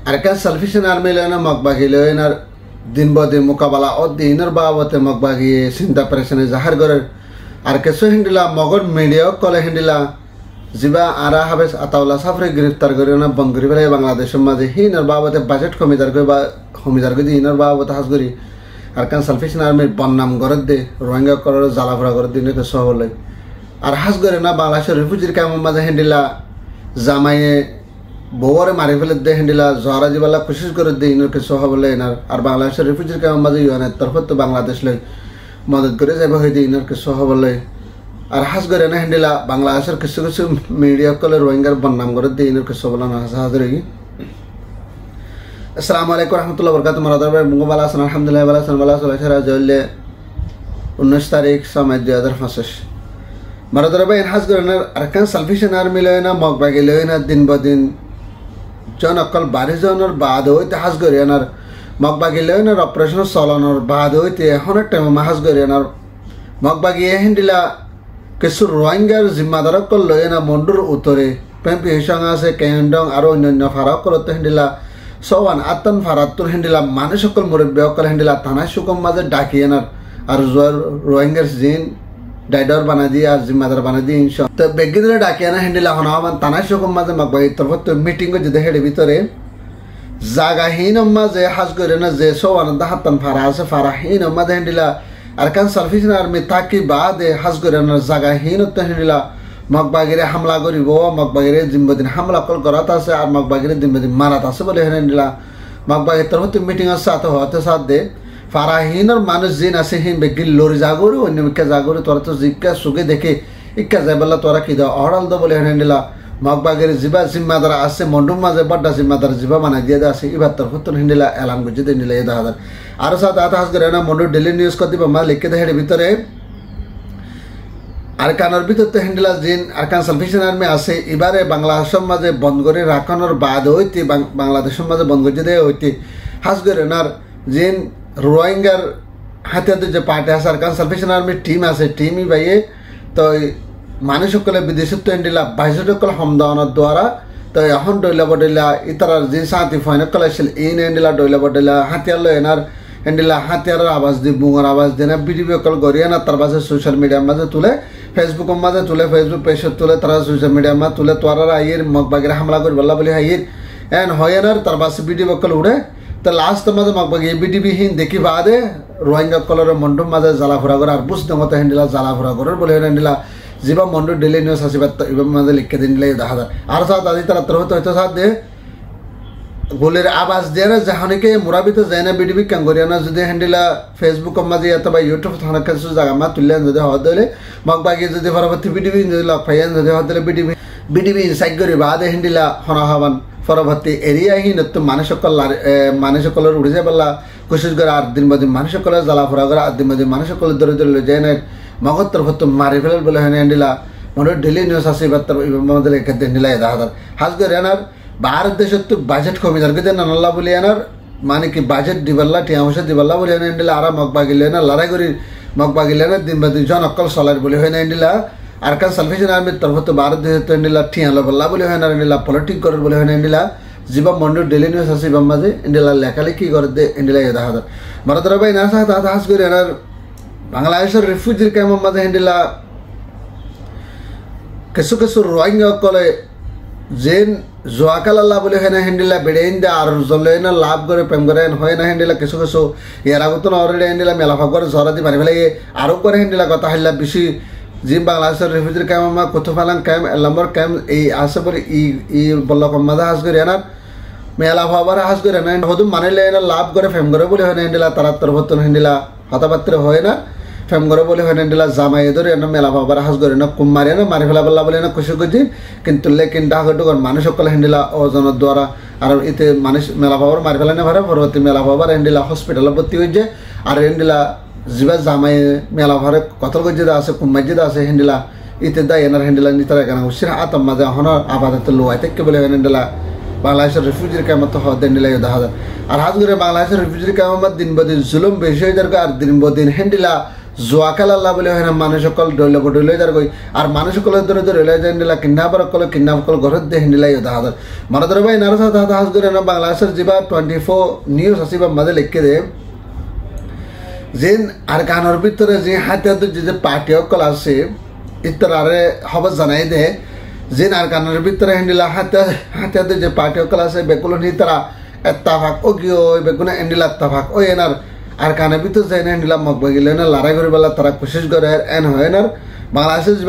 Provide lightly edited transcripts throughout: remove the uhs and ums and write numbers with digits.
arkan salvation army lena magbagi lenar din bodi mukabala oddinar babate magbagi sinta presene zahar gorer arkeso hindila mogod media kole hindila jiba ara habes atawla safre griftar gorena banguri bele bangladesh maje hinar babate budget komidar go ba homidar go dinar babate hasguri arkan salvation army bonnam gorode rohingya koror jalafra gorode ne to sohole আর হাস করে না বাংলাদেশের রিফিউজির কাম মাঝে হ্যান্ডিলা জামাইয়ে বউরে মারি ফেলে দে হ্যান্ডিলা জহরা জিবালা কোশিশ করে দে ইনকে সহ বলে এনার আর বাংলাদেশের রিফিউজির কাম মাঝে ইউএনের তরফ তো বাংলাদেশ লই মদত করে যাবে হইতে ইনকে সহ বলে আর হাস করে না হ্যান্ডিলা বাংলাদেশের কিছু কিছু মিডিয়া কলে রোহিঙ্গার বদনাম করে দে ইনকে সহ বলা না হাজার কি আসসালামু আলাইকুম রাহমাতুল্লাহি ওয়া বারাকাতুহু মারাদার ভাই মুঙ্গবালা আছেন আলহামদুলিল্লাহ ভালো আছেন ভালো আছেন জয়লে 19 তারিখ সময় 2025 Maradara bay has gorenar arkan salvation army lena mogbagi lena din badin jon akal barijonor baad hoite has gorenar mogbagi lena operation solonor baad hoite honek time ma has gorenar mogbagi hindila kesur rohingyar zimmadar kol lena mondur utore pempi hishanga se kendong aro onyo farak kolote hindila sowan atan faratur hindila manusokol muribbe okol hindila thana sukom maje dakienar ar rohingyar jin ডাইডর বানা দিয়ে আর জিম্মাদার বানা দিয়ে ইনশা তো বেগিদরে ডাকিয়া না handle এখন আমার তানাই সকম মাঝে মাগবাই তরফত মিটিং যদি হেডে ভিতরে জাগাহীন মাঝে হাজ করে না যে সব আনন্দ হাতান ফারা আছে ফারাহীন মাঝে হ্যান্ডেলা আর কান সালফিস আর্মি থাকি বাদে হাজ করে না জাগাহীন তো হ্যান্ডেলা মগবাগিরে হামলা করিব মগবাগিরে জিম্বদিন হামলা কল করাত আছে আর মগবাগিরে জিম্বদিন মারাত আছে বলে হ্যান্ডেলা মগবাগির তরফত মিটিং আছে সাথে হতে সাথে ফারাহীনর মানুষ জিন আছে হিন বেগিল লরি জাগরে অন্য মিকা জাগরে তোরা তো জিক্কা সুগে দেখে ইক্কা যাইবলা তোরা কি দাও অড়াল দো বলে হ্যান্ডেলা মগবাগের জিবা জিম্মাদার আছে মন্ডুম মাঝে বড় জিম্মাদার জিবা বানাই দিয়ে আছে এবার তোর হতন হ্যান্ডেলা এলান গুজে দেন দিলে এ দাদা আর সাথে আতা হাস করে না মন্ডু ডেলি নিউজ কত দিবা মা লিখে দে হেডে ভিতরে আর কানার ভিতর তো হ্যান্ডেলা জিন আর কান সালভেশন আর্মি আছে এবারে বাংলাদেশের মাঝে বন্ধ করে রাখানোর বাদ হইতে বাংলাদেশের মাঝে বন্ধ করে দেয় হইতে হাস করে না জিন রোহিঙ্গার হাতে যে পার্টি আছে আর কান সালভেশন আর্মির টিম আছে টিমই বাইয়ে তো মানুষ সকলে বিদেশত এন্ডিলা বাইশত সকল সমদাওয়ানোর দ্বারা তো এখন ডইলা বডইলা ইতারার যে শান্তি ফাইনাল কলেছিল ইন এন্ডিলা ডইলা বডইলা হাতিয়ার লয় এনার এন্ডিলা হাতিয়ারের আওয়াজ দি বুঙর আওয়াজ দেন বিডিবি কল গরিয়া না তার পাশে সোশ্যাল মিডিয়ার মাঝে তুলে ফেসবুকের মাঝে তুলে ফেসবুক পেজত তুলে তারা সোশ্যাল মিডিয়ার মাঝে তুলে তোয়ারা আইয়ের মগবাগিরা হামলা করি বললা বলি হাইয়ের এন হয়েনার তার পাশে বিডিবি কল উড়ে তো লাস্ট মাঝে মগবাগি বিডিবি হিন দেখি বাদে রোহিঙ্গা কলর মন্ডুম মাঝে জ্বালাফোড়া করে আর বুঝতে মতো হ্যান্ডিলা জ্বালাফোড়া করার বলে হ্যান্ডিলা জীবা মন্ডু ডেলি নিউজ আসিবার এবার মাঝে লিখে দিন দিলে দেখা যায় আর সাথ আদি তারা তোর হতে হয়তো সাথ দে গোলের আওয়াজ দিয়ে না যাহনিকে মুরাবিতে যায় না বিডিবি কাঙ্গরিয়ানা যদি হ্যান্ডিলা ফেসবুকের মাঝে অথবা ইউটিউব থানা কিছু জায়গা মা তুললেন যদি হওয়া দিলে মগবাগি যদি পরবর্তী বিডিবি যদি লগ পাইয়ান যদি হওয়া দিলে বিডিবি ইনসাইড করি বাদে হ্যান্ডিলা হনা হবান পরবর্তী এরিয়াহীন তো মানুষসকলের উড়ে যায় বললা কোশিশ করে আর দিন বদিন মানুষসকলের জ্বালাফোড়া করে আর দিন বদিন মানুষসকলের ধরে ধরে যায় না মগর তরফ তো মারি ফেলার বলে হয় হ্যান্ডিলা মনে ডেলি নিউজ আছে এবার আমাদের এখানে হ্যান্ডিলা দেখা হাজ করে এনার ভারত দেশের তো বাজেট কমে যার কিন্তু নানাল্লা বলে এনার মানে কি বাজেট দিবাল্লা টিয়া পয়সা দিবাল্লা বলে হ্যান্ডিলা আর মগবাগিলে না লড়াই করি মগবাগিলে না দিন বদিন জন অকল চলার বলে হয় না হ্যান্ডিলা আর কান সালভেশন আর্মির তরফ তো ভারত দেশের তো হ্যান্ডিলা ঠিয়ালো বললা বলে হয় না হ্যান্ডিলা পলিটিক করার বলে হয় না হ্যান্ডিলা জীবা মন্ডল ডেলি নিউজ আছে এবার মাঝে হ্যান্ডিলা লেখালেখি করে দে হ্যান্ডিলা দেখা যায় মারাদারা ভাই না সাথে হাস করে এনার বাংলাদেশের রিফিউজির ক্যাম্পের মাঝে হ্যান্ডিলা কিছু কিছু রোহিঙ্গা কলে জেন জোয়াকাল আল্লাহ বলে হয় না হ্যান্ডিলা বেড়েইন দে আর জলে না লাভ করে প্রেম করে হয় না হ্যান্ডিলা কিছু কিছু এর আগত না অলরেডি হ্যান্ডিলা মেলাফা করে জরা দি মারি ফেলে আরো করে হ্যান্ডিলা কথা হাইলা বেশি যে বাংলাদেশের রিফিউজির ক্যাম্প আমার কত ফালাং ক্যাম্প নম্বর ক্যাম্প এই আসে বলে ই বলল কম্মাদা হাস করে এনার মেলা ভাবার হাস করে না হদু মানিলে এনা লাভ করে ফেম করে বলে হয় না হ্যান্ডিলা তারা তরফতন হ্যান্ডিলা হতাপাত্র হয় না ফেম করে বলে হয় না হ্যান্ডিলা জামাই ধরে এনা মেলা ভাবার হাস করে না কুম মারে না মারি ফেলা বললা বলে না খুশি করছি কিন্তু লেকিন ডাকটুকর মানুষ সকল হ্যান্ডিলা ওজনের দ্বারা আর এতে মানুষ মেলা ভাবার মারি ফেলা না ভারে পরবর্তী মেলা ভাবার হ্যান্ডিলা হসপিটালে ভর্তি হয়েছে আর হ্যান্ডিলা জিবা জামাই মেলা ভারে কতল গজ্জিদা আছে কুম্মাজ্জিদা আছে হ্যান্ডিলা ইতে দা এনার হ্যান্ডিলা নিতারা কেন উচির আতম মাঝে হন আবাদত লোয়াই থেকে বলে হ্যান্ডিলা বাংলাদেশের রিফিউজির ক্যাম্প তো হওয়া হ্যান্ডিলা দেখা যায় আর হাজ করে বাংলাদেশের রিফিউজির ক্যাম্প দিন বদিন জুলুম বেশি হয়ে যার আর দিন বদিন হ্যান্ডিলা জোয়া খেলাল্লা বলে হয় না মানুষ সকল ডইলে যার কই আর মানুষ সকলের ধরে ধরে লাই যায় নিলা কিডন্যাপার কল ঘরত দিয়ে হিন্দিলাই দেখা যায় মানে ধরো ভাই নারো সাথে হাস করে না বাংলাদেশের যা 24 নিউজ আসিবা মাঝে লিখে দে যে আর গানের ভিতরে যে হাতে যে পার্টি সকল আছে ইত্যারে খবর জানাই দে যে আর গানের ভিতরে হিন্দিলা হাতে যে পার্টি সকল আছে বেকুলো নি তারা এত্তাফাক ও গিয়ে বেগুনা এন্ডিলা এত্তাফাক ও এনার আর কানের ভিতর যাই না হিন্দিলা মকবা গেলে না লড়াই করে বেলা তারা কোশিশ করে এন হয় না বাংলাদেশের যে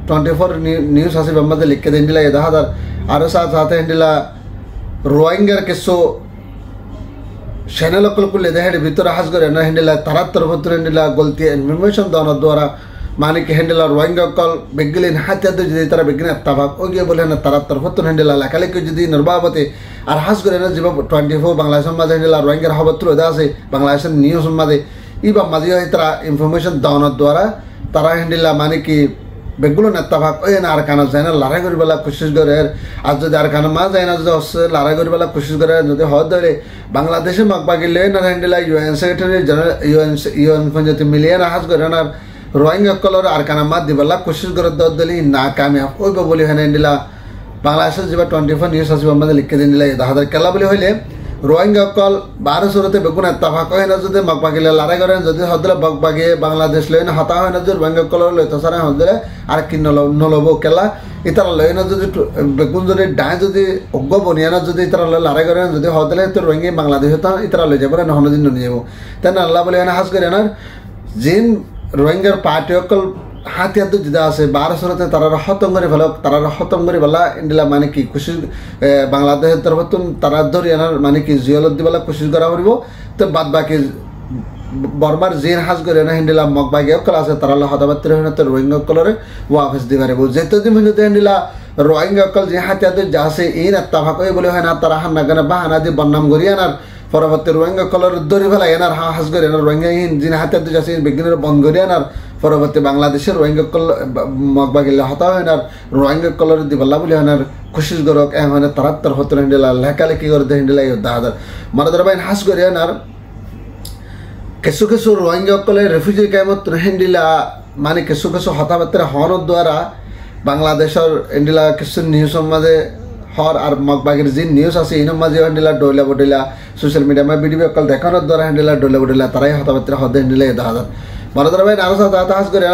24 নিউজ আছে বাম্মাতে লিখে দেন দিলা দেখা যার আরো সাথে হিন্দিলা রোহিঙ্গার কিছু চ্যানেল কুলে দেখে ভিতরে হাস করে না হিন্দিলা তারার তরফ হিন্দিলা গলতি ইনফরমেশন দেওয়ার দ্বারা মানে কি হিন্দিলা রোহিঙ্গা কল বেগিলেন হাতে যদি তারা বেগিনে এত্তাফাক ও গিয়ে বলে না তারার তরফ হিন্দিলা লেখালেখি যদি নির্বাহতে আর হাস করে না যে 24 বাংলাদেশের মাঝে হিন্দিলা রোহিঙ্গার খবর তুলে দেওয়া আছে বাংলাদেশের নিউজ মাঝে ইবা মাঝে তারা ইনফরমেশন দেওয়ানোর দ্বারা তারা হিন্দিলা মানে কি বেগুলো নেত্তাভাগ ওই না আর কানা যায় না লড়াই করি বেলা কোশিশ করে আর যদি আর কানা মা যায় না যদি লড়াই করি বেলা কোশিশ করে যদি হয় ধরে বাংলাদেশে মকবা গেলে না হিন্দিলা UN secretary general UN panchayat মিলিয়ে না হাস করে না রোহিঙ্গা কলর আর কানা মা দিবেলা কোশিশ করে দলি না কামিয়াব ওই বলি হয় হিন্দিলা বাংলাদেশের যে 24 নিউজ আসবে আমাদের লিখে দিন দিলে দেখা যায় কেলা বলি হইলে রোহিঙ্গা কল 12 সুরতে বেগুন এত্তাফাক হয় না যদি মকবা গেলে লড়াই করেন যদি হদলে বকবা গিয়ে বাংলাদেশ লই না হতা হয় না যদি রোহিঙ্গা কলর লই তো সারা হদলে আর কি নলব কেলা ইতারা লই না যদি বেগুন যদি ডায় যদি অজ্ঞ বনিয়ানা যদি ইতারা লড়াই করেন যদি হদলে তো রোহিঙ্গা বাংলাদেশ হতো ইতারা লই যাবে না হনদিন নিয়ে যাব তেন আল্লাহ বলে না হাস করে না জিন রোহিঙ্গার পার্টি অকল হাতিয়ার তো যেটা আছে 12 সুরতে তারা খতম করে ফেলো তারা খতম করে ফেলা ইন্ডিলা মানে কি খুশি বাংলাদেশের তরফ তারা ধরি আনার মানে কি জিয়লত দিবেলা কোশিশ করা করব তো বাদ বাকি বর্মার জিন হাজ করে না হিন্দিলা মকবাগি অকল আছে তারা হতাবাত্তির হয় না তো রোহিঙ্গা অকলরে ওয়াফেস দিতে পারব যেতদিন হইতে হিন্দিলা রোহিঙ্গা অকল যে হাতিয়ার যা আছে এই এত্তাফাক বলে হয় না তারা হান্না গানা বাহানা দিয়ে বদনাম করি আনার পরবর্তী রোহিঙ্গা কলর ধরে ফেলা এনার হাস করে এনার রোহিঙ্গা যিনি হাতিয়ার দিয়ে আছে বিজ্ঞানের বন্ধ করে আনার পরবর্তী বাংলাদেশের রোহিঙ্গা কল মকবা গেলে হতা হয় না রোহিঙ্গা কলর দিবল্লা বলে হয় না কোশিশ করক এ হয় না তারার তরফ হিন্দিলা লেখালেখি করে হিন্দিলা দাহাদার মারাদার বাইন হাস করে আনার কিছু রোহিঙ্গা কলে রেফিউজি ক্যাম্পত হিন্দিলা মানে কিছু হতাবার্তা হওয়ার দ্বারা বাংলাদেশের হিন্দিলা কিছু নিউজের মাঝে হর আর মকবাগের যে নিউজ আছে ইনোর মাঝে হিন্দিলা ডইলা বডইলা সোশ্যাল মিডিয়া মানে ভিডিও কল দেখানোর দ্বারা হিন্দিলা ডইলা বডইলা তারাই হতাবার্তা হতে হিন্দিলা দাহাদার মারাদার বাইন আরো সাথে হাস করে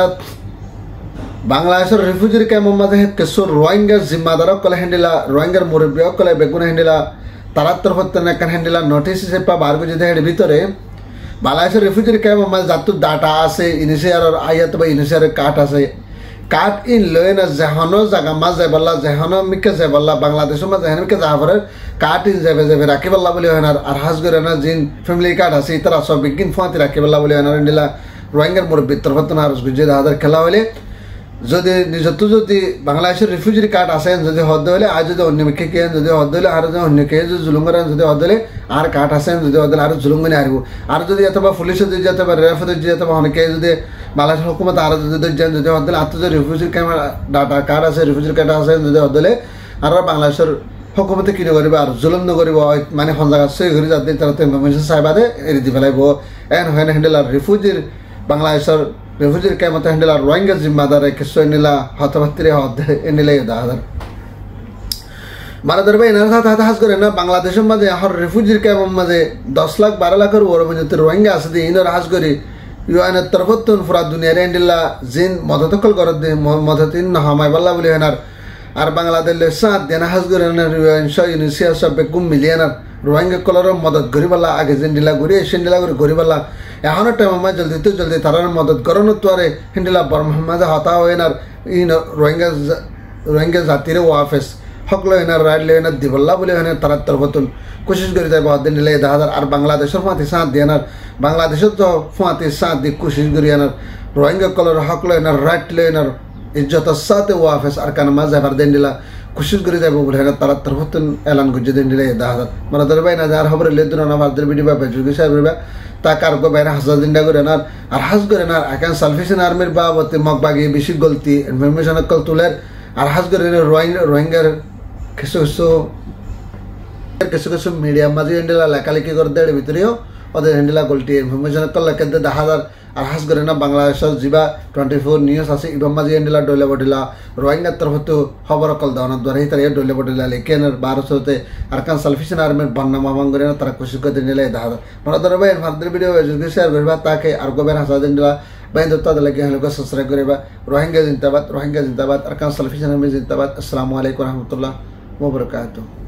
বাংলাদেশের রিফিউজির ক্যাম্পের মাঝে কিছু রোহিঙ্গার জিম্মাদার কলে হিন্দিলা রোহিঙ্গার মুরব্বী কলে বেগুন হিন্দিলা তারার তরফ হিন্দিলা নোটিস হিসেবে বার করে যেতে এর ভিতরে বাংলাদেশের রিফিউজির ক্যাম্পের মাঝে যাতুর ডাটা আছে ইনিশিয়ারের আয়াত বা ইনিশিয়ারের কাঠ আছে কাঠ ইন লয় না যেহনো জায়গা মাছ যাই বললা যেহনো মিকে যাই বললা বাংলাদেশের মাঝে যেহেন মিকে যাওয়া পরে কাঠ ইন যাবে রাখি বললা বলে হয় না আর হাজ করে না জিন ফ্যামিলি কার্ড আছে তারা সব বিজ্ঞান ফাঁতি রাখি বললা বলে হয় না হিন্দিলা রোহিঙ্গার মুরব্বী তরফ আর গুজে হাজার খেলা হলে যদি নিজত যদি বাংলাদেশের রিফিউজি কার্ড আছে যদি হদ হলে আর যদি অন্য মিকে কে যদি হদ হলে আর অন্য কে যদি জুলুম করেন যদি হদ হলে আর কার্ড আছে যদি হদ হলে আর জুলুম করে আসবো আর যদি অথবা পুলিশে যদি যেতে পারে রেফে যদি অথবা অনেকে যদি বাংলাদেশ হুকুমত আর যদি যান যদি হদ হলে আর যদি রিফিউজির ডাটা কার্ড আছে রিফিউজির কার্ড আছে যদি হদ হলে আর বাংলাদেশের হুকুমতে কি নকরিব আর জুলুম নকরিব মানে সন জায়গা সই করে যাতে তারা তো ইনফরমেশন চাইবাদে এড়ি দি পেলাইব এন হয় না হ্যান্ডেল আর রিফিউজির বাংলাদেশের রিফিউজির ক্যাম্পতে হ্যান্ডেল আর রোহিঙ্গা জিম্মাদারে কিছু এনিলা হতবাত্তিরে হদ এনিলাই দাহাদার মারা ধরবে এনার সাথে হাত হাস করে না বাংলাদেশের মাঝে হর রিফিউজির ক্যাম্পের মাঝে 10 লাখ 12 লাখের ওর মধ্যে রোহিঙ্গা আছে দিয়ে ইনার হাস করে ইউএনের তরফতুন পুরা দুনিয়ার এন্ডিল্লা জিন মদতকল করে দিয়ে মদতিন হামাই বাল্লা বলে হেনার আর বাংলাদেশের সাথ দেনা হাস করে ইউএন ইউনিসিয়া সব বেকুম মিলিয়নার রোহিঙ্গা কলর মদত গরিবাল্লা আগে জিন্ডিলা ঘুরে সিন্ডিলা করে গরিবাল্লা এখনো টাইম আমার জলদি তারার মদত করানোর তোয়ারে হিন্দিলা বর্মাজে হতা হইনার ইন রোহিঙ্গা জাতির ওয়াফেস হকলো এনার রাইড লে এনার দিবল্লা বলে এনে তারার তরফতুন কোশিশ করে যায় বহুত দিন নিলে 10,000 আর বাংলাদেশের ফাঁতি সাথ দিয়ে এনার বাংলাদেশের তো ফাঁতি সাথ দিয়ে কোশিশ করি এনার রোহিঙ্গা কলর হকলো এনার রাইট লে এনার ইজ্জতের সাথে ওয়াফেস আর কানা মাঝে এবার দিন দিলা কোশিশ করে যাবো বলে এনার তারার তরফতুন এলান গুজে দিন দিলে 10,000 মানে ধরবে না যার খবরে লে দুনা আমাদের ভিডিও বা বেজুগি সাহেব তাকার গো বাইরে হাজার দিনটা করে না আর হাজ করে না এখন সালফেশন আর্মির বাবতে মকবাগি বেশি গলতি ইনফরমেশন কল তুলের আর হাজ করে রোহিঙ্গার কিছু মিডিয়া মাঝে লেখালেখি করে দেড় ভিতরেও ওদের হ্যান্ডেলা গোলটি ইনফরমেশন করলে কেন্দ্রে 10,000 আর হাস করে না বাংলাদেশের যা 24 নিউজ আছে ইবাম মাঝে হ্যান্ডেলা ডলে বডিলা রোহিঙ্গার তরফতো খবর কল দেওয়ানোর দ্বারা তার ডলে বডিলা লেকেনের 1200তে আরকান সালফেশন আর্মির বান্না মামাং করে না তারা খুশি করে নিলে 10,000 মানে ধরো ভাই ফার্দার ভিডিও যদি শেয়ার করবা তাকে আর গোবের হাসা দিনলা বাইন দত্তা লাগে হলে সাবস্ক্রাইব করিবা রোহিঙ্গা জিন্দাবাদ আরকান সালফেশন আর্মি জিন্দাবাদ আসসালামু আলাইকুম ওয়া রাহমাতুল্লাহ ওয়া বারাকাতুহু।